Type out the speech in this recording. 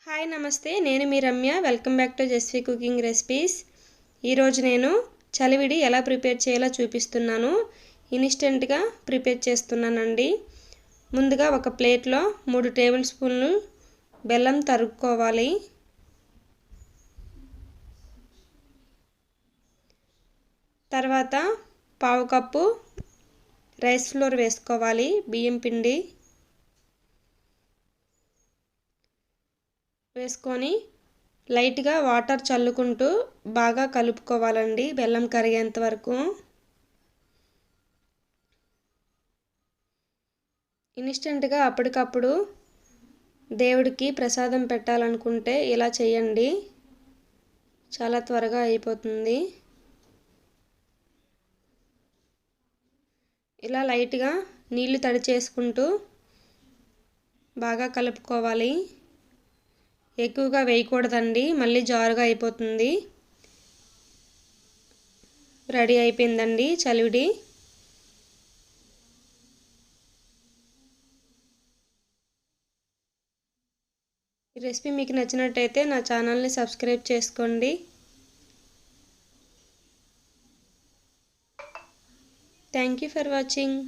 Hi నమస్తే, నేను మీ Ramya. Welcome back to Jasvi cooking recipes. ఈరోజు నేను చలివిడి ఎలా ప్రిపేర్ చేయాలో చూపిస్తున్నాను. ఇన్స్టెంట్గా ప్రిపేర్ చేస్తున్నానండి. ముందుగా ఒక ప్లేట్లో 3 టేబుల్ స్పూన్లు బెల్లం తరుక్కోవాలి. తర్వాత పావు కప్పు రైస్ ఫ్లోర్ వేసుకోవాలి, బియ్యం పిండి వేసుకొని లైట్గా వాటర్ చల్లుకుంటూ బాగా కలుపుకోవాలండి, బెల్లం కరిగేంత వరకు. ఇన్స్టెంట్గా అప్పటికప్పుడు దేవుడికి ప్రసాదం పెట్టాలనుకుంటే ఇలా చేయండి, చాలా త్వరగా అయిపోతుంది. ఇలా లైట్గా నీళ్లు తడి చేసుకుంటూ బాగా కలుపుకోవాలి. ఎక్కువగా వేయకూడదండి, మళ్ళీ జారుగా అయిపోతుంది. రెడీ అయిపోయిందండి చలివిడి. ఈ రెసిపీ మీకు నచ్చినట్టయితే నా ఛానల్ని సబ్స్క్రైబ్ చేసుకోండి. Thank you for watching.